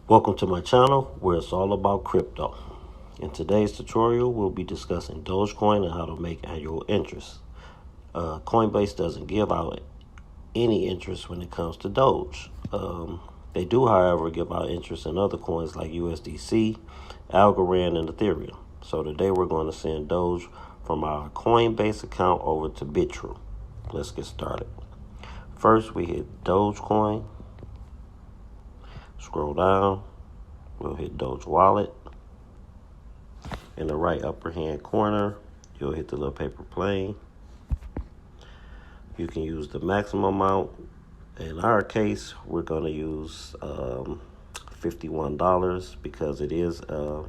Welcome to my channel where it's all about crypto. In today's tutorial, we'll be discussing Dogecoin and how to make annual interest. Coinbase doesn't give out any interest when it comes to Doge. They do, however, give out interest in other coins like USDC, Algorand, and Ethereum. So today we're going to send Doge from our Coinbase account over to BITRUE. Let's get started. First, we hit Dogecoin. Scroll down, we'll hit Doge Wallet. In the right upper hand corner, you'll hit the little paper plane. You can use the maximum amount. In our case, we're going to use $51 because it is a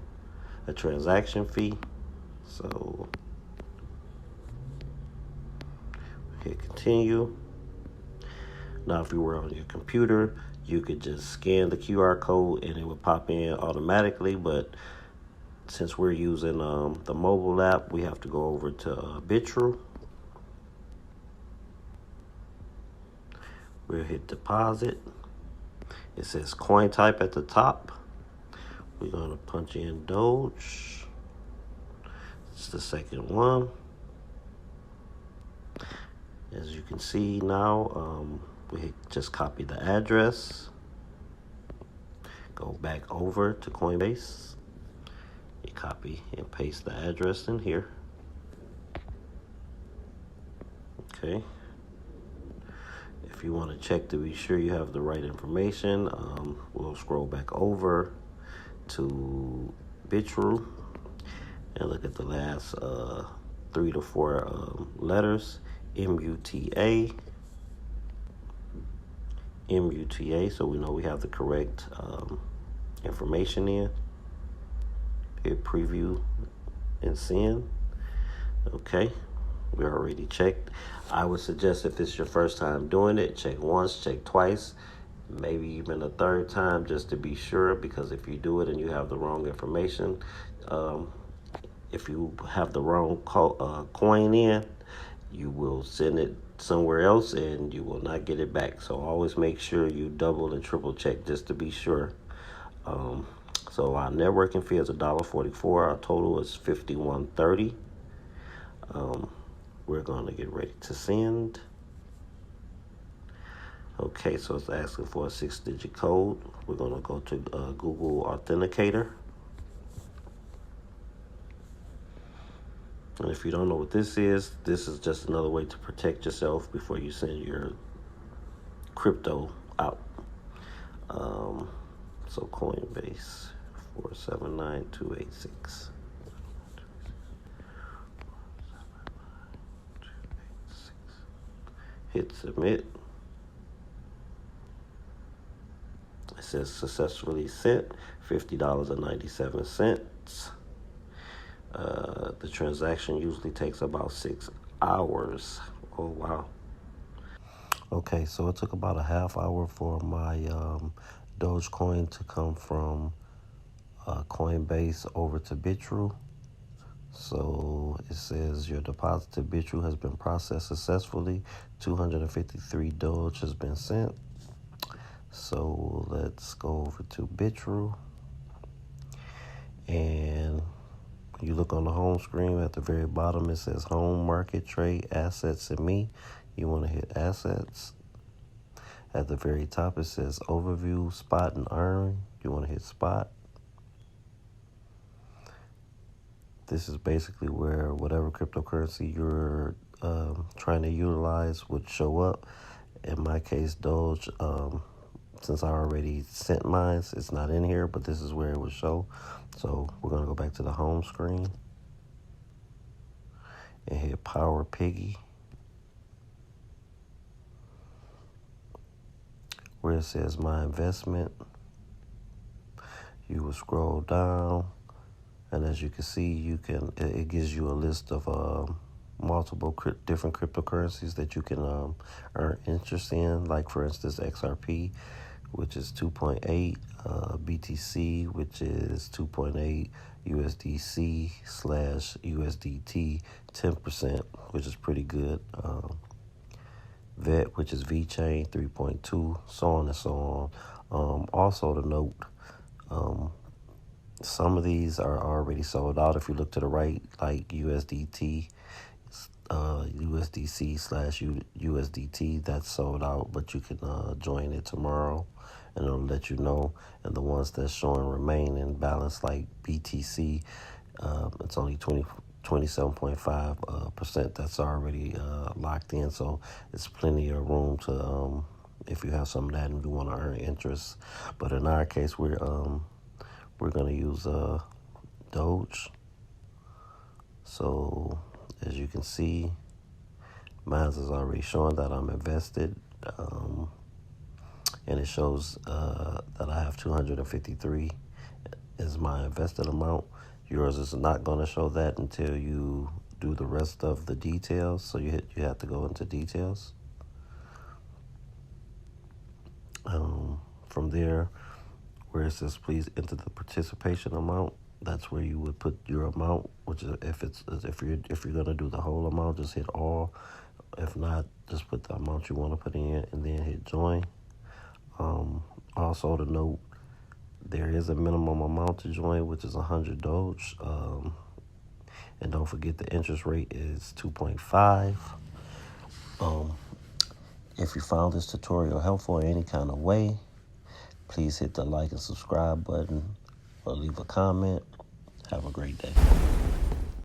transaction fee. So hit continue. Now, if you were on your computer, you could just scan the QR code and it would pop in automatically. But since we're using the mobile app, we have to go over to Biture. We'll hit deposit. It says coin type at the top. We're going to punch in Doge. It's the second one. As you can see now, we just copy the address. Go back over to Coinbase. You copy and paste the address in here. Okay. If you want to check to be sure you have the right information, we'll scroll back over to BITRUE and look at the last 3 to 4 letters. MUTA, so we know we have the correct information in. Hit preview and send. Okay, we already checked. I would suggest if it's your first time doing it, check once, check twice, maybe even a third time just to be sure, because if you do it and you have the wrong information, if you have the wrong coin in, you will send it somewhere else and you will not get it back. So always make sure you double and triple check just to be sure. So our networking fee is $1.44. Our total is $51.30. We're going to get ready to send. Okay, so it's asking for a 6-digit code. We're going to go to Google Authenticator. And if you don't know what this is just another way to protect yourself before you send your crypto out. So Coinbase 479-286. Hit submit. It says successfully sent, $50.97. The transaction usually takes about 6 hours. Oh, wow. Okay, so it took about a half hour for my Dogecoin to come from Coinbase over to BITRUE. So it says your deposit to BITRUE has been processed successfully. 253 Doge has been sent. So let's go over to BITRUE. And you look on the home screen at the very bottom, it says home, market, trade, assets, and me. You want to hit assets. At the very top, it says overview, spot, and earn. You want to hit spot. This is basically where whatever cryptocurrency you're trying to utilize would show up. In my case, Doge, since I already sent mine, it's not in here, but this is where it would show. So we're going to go back to the home screen and hit Power Piggy, where it says my investment. You will scroll down, and as you can see, it gives you a list of multiple different cryptocurrencies that you can earn interest in, like for instance XRP, which is 2.8, BTC, which is 2.8, USDC/USDT 10%, which is pretty good. VET, which is VeChain 3.2, so on and so on. Also to note, Some of these are already sold out. If you look to the right, like USDT, USDC/USDT, that's sold out, but you can join it tomorrow and it'll let you know. And the ones that's showing remaining balance, like BTC, it's only 27.5% that's already locked in, so it's plenty of room to if you have some of that and you want to earn interest. But in our case, we're going to use Doge. So as you can see, mine is already showing that I'm invested, and it shows that I have 253 is my invested amount. Yours is not going to show that until you do the rest of the details. So you have to go into details. From there, where it says please enter the participation amount, that's where you would put your amount. Which is if you're gonna do the whole amount, just hit all. If not, just put the amount you want to put in and then hit join. Also to note, there is a minimum amount to join, which is 100 Doge. And don't forget the interest rate is 2.5. If you found this tutorial helpful in any kind of way, please hit the like and subscribe button or leave a comment. Have a great day.